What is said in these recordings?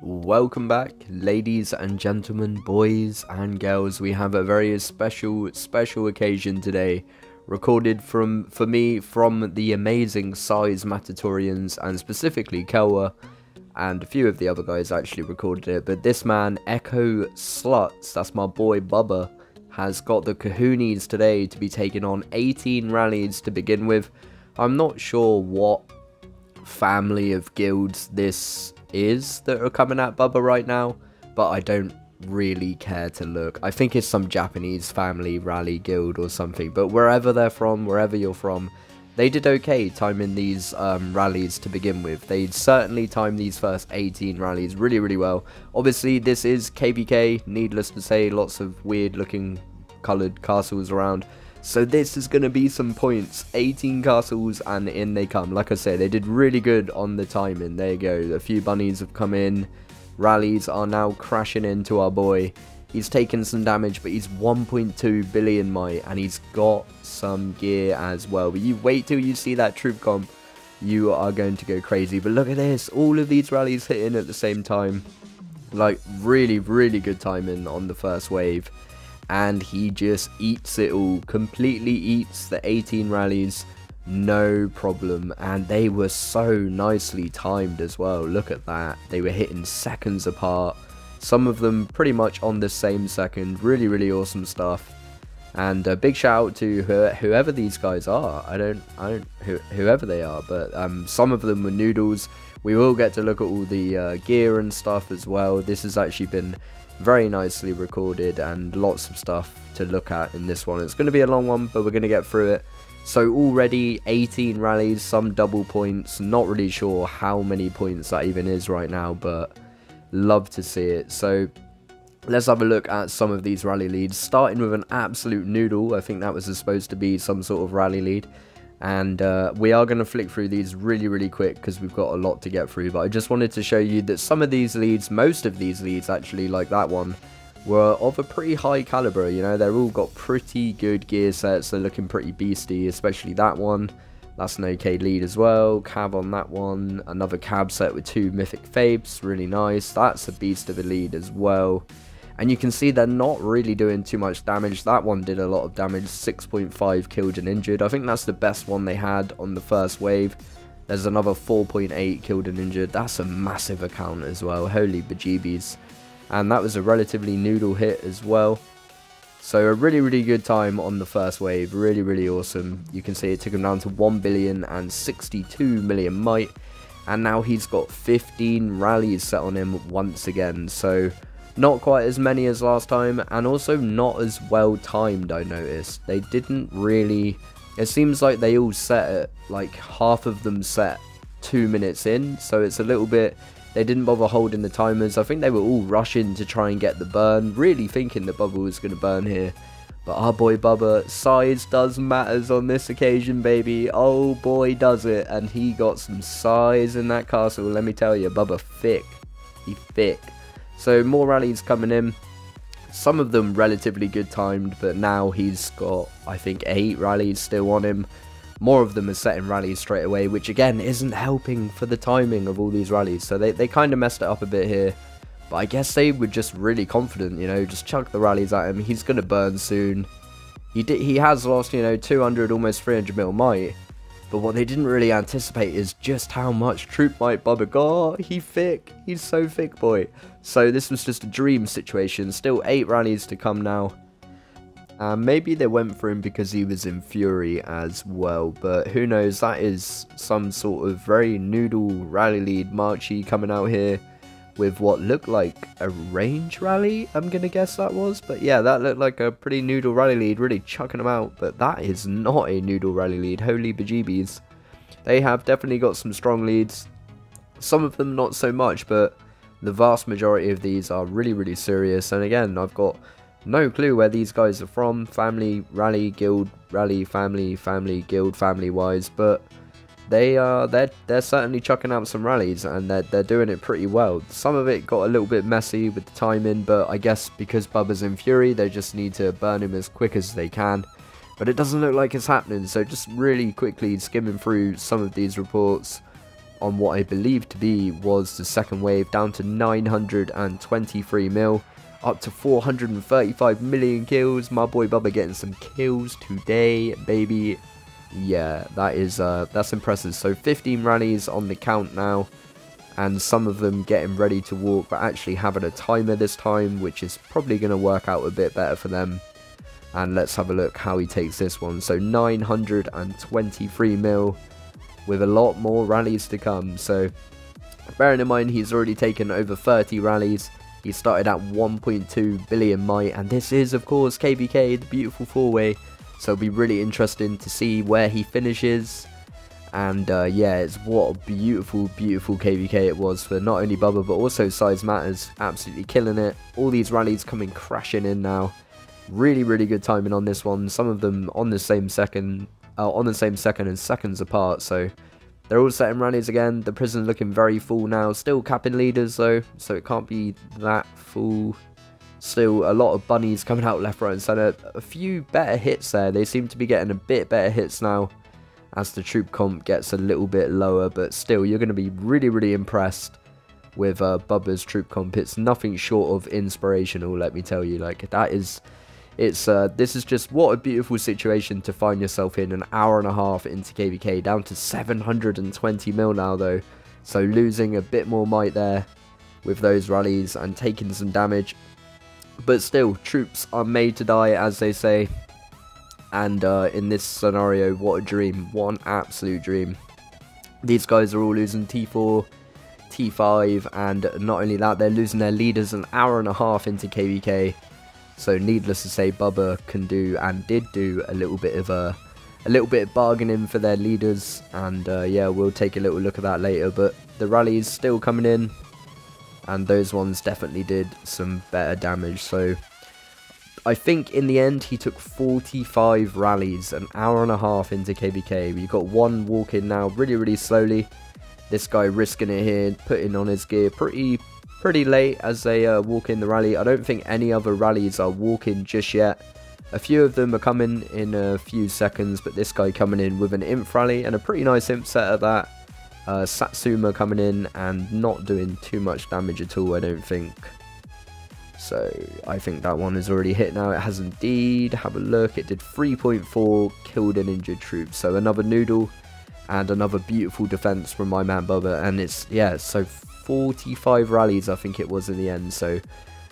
Welcome back, ladies and gentlemen, boys and girls. We have a very special occasion today, recorded for me from the amazing SizeMatters and specifically Keilwa, and a few of the other guys actually recorded it. But this man, EchoSluts, that's my boy Bubba, has got the kahoonies today to be taking on 18 rallies to begin with. I'm not sure what family of guilds this is that are coming at Bubba right now, but I don't really care to look. I think it's some Japanese family rally guild or something, but wherever they're from, wherever you're from, they did okay timing these rallies to begin with. They certainly timed these first 18 rallies really well. Obviously this is KVK, needless to say, lots of weird looking coloured castles around. So this is going to be some points, 18 castles, and in they come. Like I said, they did really good on the timing. There you go, a few bunnies have come in. Rallies are now crashing into our boy. He's taken some damage, but he's 1.2 billion might, and he's got some gear as well. But you wait till you see that troop comp, you are going to go crazy. But look at this, all of these rallies hitting at the same time. Like, really good timing on the first wave. And he just eats it all, completely eats the 18 rallies, no problem. And they were so nicely timed as well. Look at that, they were hitting seconds apart, some of them pretty much on the same second. Really awesome stuff. And a big shout out to whoever these guys are. Whoever they are, but some of them were noodles. We will get to look at all the gear and stuff as well. This has actually been very nicely recorded and lots of stuff to look at in this one. It's going to be a long one, but we're going to get through it. So already 18 rallies, some double points. Not really sure how many points that even is right now, but love to see it. So let's have a look at some of these rally leads, starting with an absolute noodle. I think that was supposed to be some sort of rally lead. And we are going to flick through these really quick because we've got a lot to get through. But I just wanted to show you that some of these leads, most of these leads actually, like that one, were of a pretty high caliber. You know, they're all got pretty good gear sets. They're looking pretty beasty, especially that one. That's an OK lead as well. Cab on that one. Another cab set with 2 mythic fapes. Really nice. That's a beast of a lead as well. And you can see they're not really doing too much damage. That one did a lot of damage, 6.5 killed and injured. I think that's the best one they had on the first wave. There's another 4.8 killed and injured. That's a massive account as well. Holy bejeebies. And that was a relatively noodle hit as well. So a really good time on the first wave. Really awesome. You can see it took him down to 1,062 million might. And now he's got 15 rallies set on him once again. So not quite as many as last time, and also not as well timed, I noticed. They didn't really, it seems like they all set it, like half of them set 2 minutes in, so it's a little bit, they didn't bother holding the timers. I think they were all rushing to try and get the burn, really thinking that Bubba was going to burn here. But our boy Bubba, size does matters on this occasion, baby. Oh boy does it, and he got some size in that castle, let me tell you. Bubba thick, he thick. So more rallies coming in, some of them relatively good timed, but now he's got, I think, 8 rallies still on him. More of them are setting rallies straight away, which again isn't helping for the timing of all these rallies. So they kind of messed it up a bit here, but I guess they were just really confident, you know, just chuck the rallies at him. He's going to burn soon. He has lost, you know, 200, almost 300 mil might. But what they didn't really anticipate is just how much troop might Bubba got. He thick. He's so thick, boy. So this was just a dream situation. Still 8 rallies to come now. Maybe they went for him because he was in Fury as well. But who knows. That is some sort of very noodle rally lead. Marchy coming out here with what looked like a range rally, I'm going to guess that was. But yeah, that looked like a pretty noodle rally lead, really chucking them out. But that is not a noodle rally lead, holy bejeebies. They have definitely got some strong leads. Some of them not so much, but the vast majority of these are really serious. And again, I've got no clue where these guys are from, family, rally, guild, rally, family, guild, family wise, but they're certainly chucking out some rallies, and they're doing it pretty well. Some of it got a little bit messy with the timing, but I guess because Bubba's in Fury, they just need to burn him as quick as they can. But it doesn't look like it's happening, so just really quickly skimming through some of these reports. on what I believe to be was the second wave, down to 923 mil, up to 435 million kills. My boy Bubba getting some kills today, baby. Yeah, that's impressive. So 15 rallies on the count now, and some of them getting ready to walk, but actually having a timer this time, which is probably going to work out a bit better for them. And let's have a look how he takes this one. So 923 mil, with a lot more rallies to come. So bearing in mind he's already taken over 30 rallies, he started at 1.2 billion might, and this is of course KVK, the beautiful 4-way. So it'll be really interesting to see where he finishes. And yeah, it's what a beautiful KVK it was for not only Bubba but also SizeMatters, absolutely killing it. All these rallies coming crashing in now. Really good timing on this one. Some of them on the same second and seconds apart. So they're all setting rallies again. The prison looking very full now. Still capping leaders though, so it can't be that full. Still a lot of bunnies coming out left, right and centre. A few better hits there. They seem to be getting a bit better hits now as the troop comp gets a little bit lower. But still, you're going to be really impressed with Bubba's troop comp. It's nothing short of inspirational, let me tell you. Like, that is... this is just what a beautiful situation to find yourself in, an hour and a half into KVK, down to 720 mil now though, so losing a bit more might there with those rallies and taking some damage, but still, troops are made to die, as they say. And in this scenario, what a dream, what an absolute dream. These guys are all losing T4, T5, and not only that, they're losing their leaders an hour and a half into KVK. So needless to say, Bubba can do and did do a little bit of bargaining for their leaders, and yeah, we'll take a little look at that later. But the rallies still coming in, and those ones definitely did some better damage. So I think in the end he took 45 rallies, an hour and a half into KVK. We've got one walking now, really slowly. This guy risking it here, putting on his gear pretty late as they walk in the rally. I don't think any other rallies are walking just yet. A few of them are coming in a few seconds, but this guy coming in with an imp rally, and a pretty nice imp set at that. Satsuma coming in and not doing too much damage at all, I don't think. So I think that one is already hit now. It has indeed. Have a look. It did 3.4, killed an injured troop. So another noodle and another beautiful defense from my man Bubba. And it's, yeah, so 45 rallies I think it was in the end. So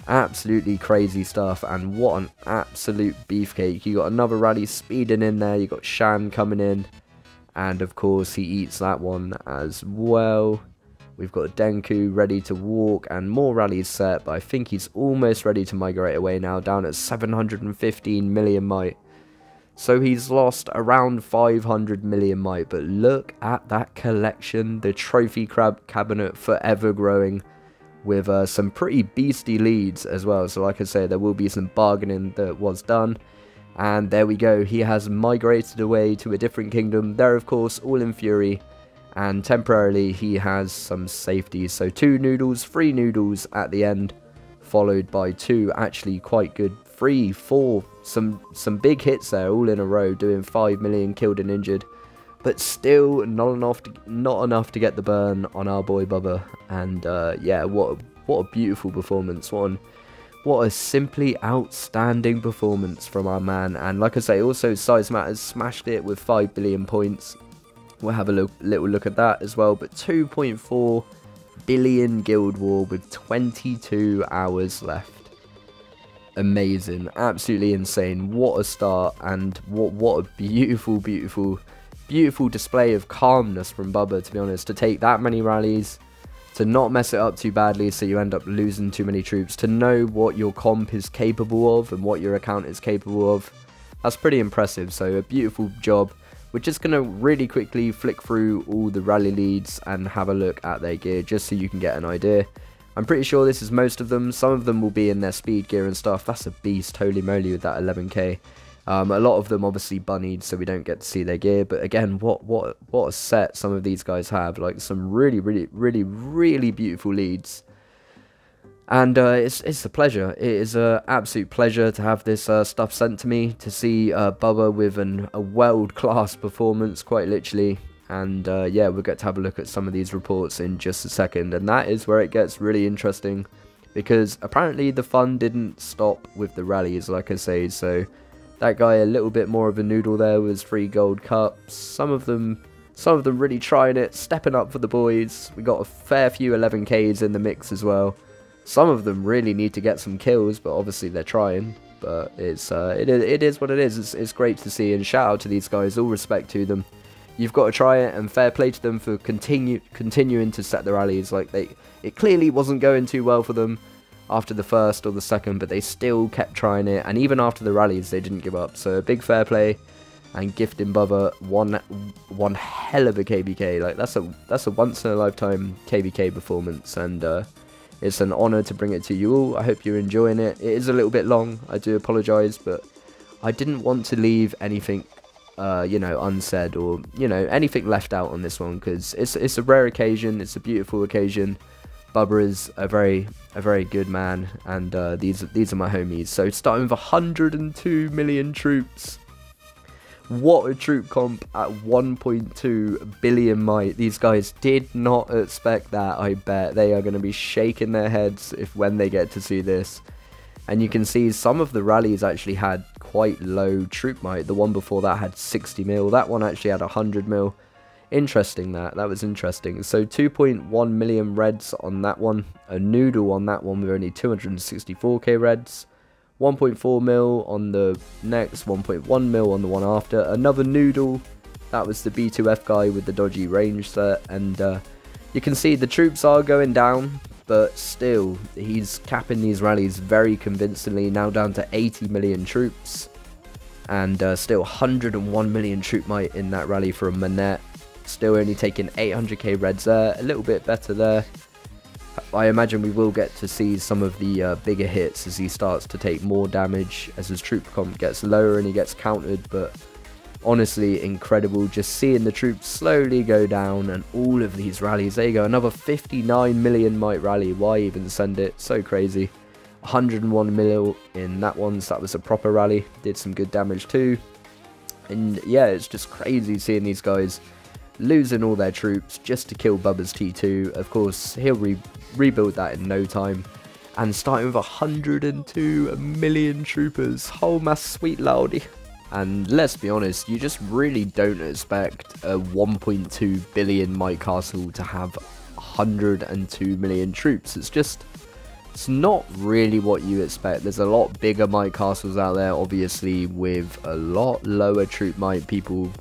absolutely crazy stuff, and what an absolute beefcake. You got another rally speeding in there. You got Shan coming in, and of course he eats that one as well. We've got Denku ready to walk, and more rallies set, but I think he's almost ready to migrate away now, down at 715 million might. So he's lost around 500 million might, but look at that collection. The trophy crab cabinet forever growing, with some pretty beastly leads as well. So like I say, there will be some bargaining that was done. And there we go, he has migrated away to a different kingdom. They're of course all in fury, and temporarily he has some safety. So 2 noodles, 3 noodles at the end, followed by 2 actually quite good, 3, 4, some big hits there all in a row, doing 5 million killed and injured. But still not enough to get the burn on our boy Bubba. And yeah, what a beautiful performance. What a simply outstanding performance from our man. And like I say, also SizeMatters smashed it with 5 billion points. We'll have a little look at that as well. But 2.4 billion guild war with 22 hours left. Amazing, absolutely insane. What a start, and what a beautiful display of calmness from Bubba, to be honest, to take that many rallies, to not mess it up too badly so you end up losing too many troops, to know what your comp is capable of and what your account is capable of. That's pretty impressive. So a beautiful job. We're just going to really quickly flick through all the rally leads and have a look at their gear, just so you can get an idea. I'm pretty sure this is most of them. Some of them will be in their speed gear and stuff. That's a beast, holy moly, with that 11k. A lot of them obviously bunnied, so we don't get to see their gear. But again, what a set some of these guys have. Like, some really beautiful leads. And it's a pleasure. It is an absolute pleasure to have this stuff sent to me, to see Bubba with a world-class performance, quite literally. And yeah, we'll get to have a look at some of these reports in just a second, and that is where it gets really interesting, because apparently the fun didn't stop with the rallies, like I say. So that guy, a little bit more of a noodle there, was 3 gold cups. Some of them really trying it, stepping up for the boys. We got a fair few 11Ks in the mix as well. Some of them really need to get some kills, but obviously they're trying. But it is what it is. It's great to see, and shout out to these guys, all respect to them. You've got to try it, and fair play to them for continuing to set the rallies. Like, it clearly wasn't going too well for them after the first or the second, but they still kept trying it, and even after the rallies they didn't give up. So a big fair play, and gifting Bubba one hell of a KVK. Like, that's a once in a lifetime KVK performance, and it's an honour to bring it to you all. I hope you're enjoying it. It is a little bit long, I do apologise, but I didn't want to leave anything you know, unsaid, or, you know, anything left out on this one, because it's a rare occasion, it's a beautiful occasion. Bubba is a very good man, and these are my homies. So starting with 102 million troops. What a troop comp at 1.2 billion might. These guys did not expect that. I bet they are going to be shaking their heads when they get to see this. And you can see some of the rallies actually had quite low troop might. The one before that had 60 mil. That one actually had 100 mil. Interesting that. That was interesting. So 2.1 million reds on that one. A noodle on that one with only 264k reds. 1.4 mil on the next. 1.1 mil on the one after. Another noodle. That was the B2F guy with the dodgy range there. And you can see the troops are going down. But still, he's capping these rallies very convincingly, now down to 80 million troops. And still 101 million troop might in that rally for a Manette. Still only taking 800k reds there, a little bit better there. I imagine we will get to see some of the bigger hits as he starts to take more damage, as his troop comp gets lower and he gets countered, but honestly incredible just seeing the troops slowly go down. And all of these rallies, there you go, another 59 million might rally. Why even send it? So crazy. 101 mil in that one, so that was a proper rally, did some good damage too. And yeah, it's just crazy seeing these guys losing all their troops just to kill Bubba's T2. Of course, he'll rebuild that in no time. And starting with 102 million troopers. Oh my sweet lordy. And let's be honest, you just really don't expect a 1.2 billion might castle to have 102 million troops. It's not really what you expect. There's a lot bigger might castles out there, obviously, with a lot lower troop might. People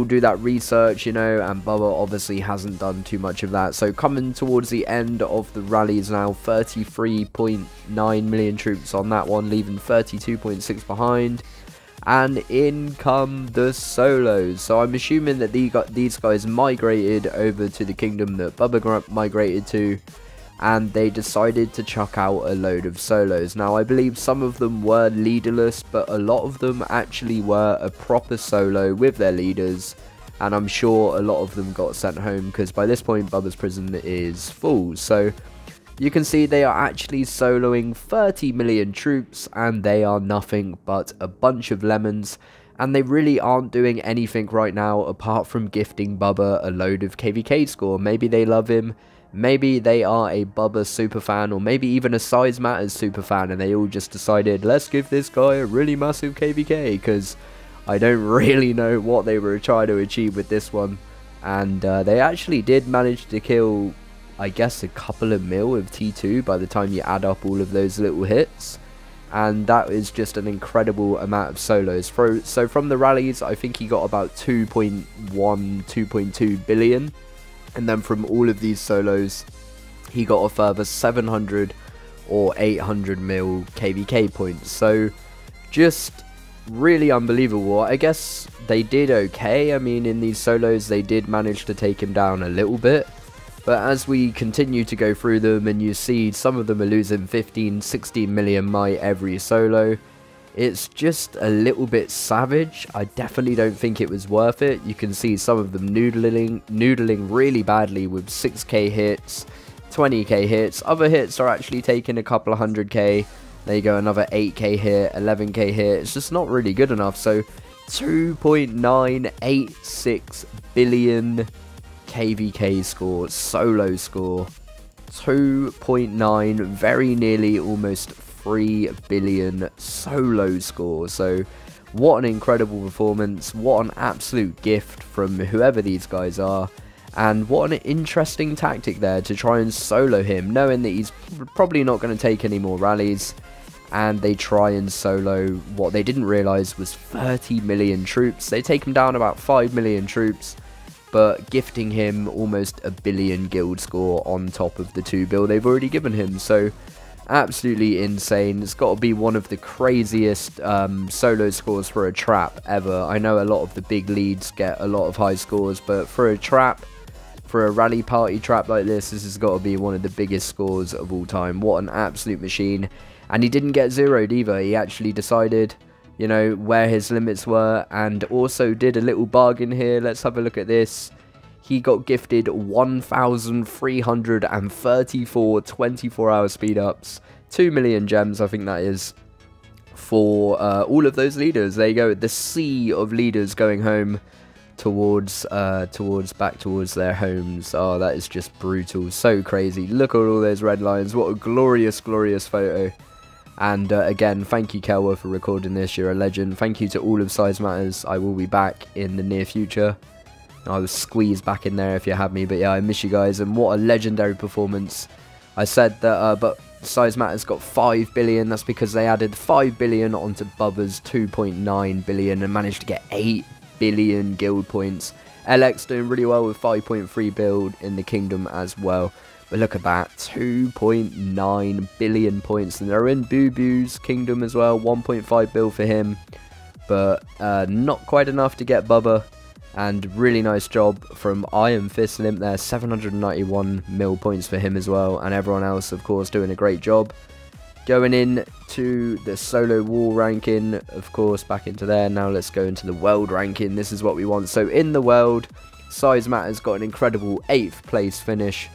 do that research, you know, and Bubba obviously hasn't done too much of that. So coming towards the end of the rallies now, 33.9 million troops on that one, leaving 32.6 behind. And in come the solos. So I'm assuming that these guys migrated over to the kingdom that Bubba migrated to, and they decided to chuck out a load of solos. Now I believe some of them were leaderless, but a lot of them actually were a proper solo with their leaders, and I'm sure a lot of them got sent home, because by this point Bubba's prison is full. So you can see they are actually soloing 30 million troops, and they are nothing but a bunch of lemons, and they really aren't doing anything right now apart from gifting Bubba a load of KVK score. Maybe they love him, maybe they are a Bubba superfan, or maybe even a SizeMatters superfan, and they all just decided, let's give this guy a really massive KVK, because I don't really know what they were trying to achieve with this one. And they actually did manage to kill, I guess, a couple of mil of T2 by the time you add up all of those little hits. And that is just an incredible amount of solos. So from the rallies, I think he got about 2.1, 2.2 billion. And then from all of these solos, he got a further 700 or 800 mil KVK points. So just really unbelievable. I guess they did okay. I mean, in these solos, they did manage to take him down a little bit. But as we continue to go through them, and you see some of them are losing 15, 16 million might every solo, it's just a little bit savage. I definitely don't think it was worth it. You can see some of them noodling really badly with 6k hits, 20k hits. Other hits are actually taking a couple of 100k. There you go, another 8k hit, 11k hit. It's just not really good enough. So 2.986 billion KVK score, solo score. 2.9, very nearly almost 3 billion solo score. So what an incredible performance, what an absolute gift from whoever these guys are, and what an interesting tactic there to try and solo him, knowing that he's probably not going to take any more rallies, and they try and solo what they didn't realise was 30 million troops. They take him down about 5 million troops, but gifting him almost a billion guild score on top of the 2 bill they've already given him. So absolutely insane. It's got to be one of the craziest solo scores for a trap ever. I know a lot of the big leads get a lot of high scores, but for a trap, for a rally party trap like this has got to be one of the biggest scores of all time. What an absolute machine. And he didn't get zeroed either. He actually decided, you know, where his limits were, and also did a little bargain here. Let's have a look at this. He got gifted 1,334 24-hour speed ups, 2 million gems, I think that is, for all of those leaders. There you go, the sea of leaders going home towards back towards their homes. Oh, that is just brutal, so crazy. Look at all those red lines. What a glorious, glorious photo. And again, thank you, Keilwa, for recording this. You're a legend. Thank you to all of SizeMatters. I will be back in the near future. I was squeezed back in there if you had me, but yeah, I miss you guys. And what a legendary performance. I said that, but SizeMatters got 5 billion. That's because they added 5 billion onto Bubba's 2.9 billion and managed to get 8 billion guild points. LX doing really well with 5.3 build in the kingdom as well. But look at that, 2.9 billion points, and they're in Boo Boo's kingdom as well, 1.5 bill for him, but not quite enough to get Bubba. And really nice job from Iron Fist Limp there, 791 mil points for him as well, and everyone else, of course, doing a great job. Going in to the solo wall ranking, of course, back into there. Now let's go into the world ranking. This is what we want. So in the world, SizeMatters got an incredible 8th place finish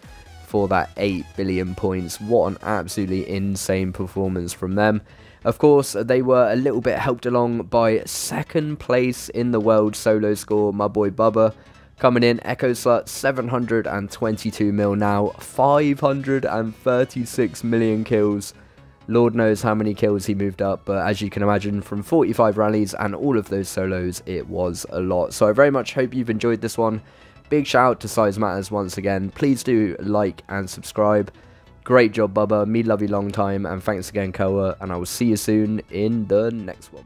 for that 8 billion points. What an absolutely insane performance from them. Of course, they were a little bit helped along by 2nd place in the world solo score, my boy Bubba. Coming in, EchoSluts, 722 mil now, 536 million kills. Lord knows how many kills he moved up, but as you can imagine, from 45 rallies and all of those solos, it was a lot. So I very much hope you've enjoyed this one. Big shout out to SizeMatters once again. Please do like and subscribe. Great job, Bubba. Me love you long time. And thanks again, Keilwa. And I will see you soon in the next one.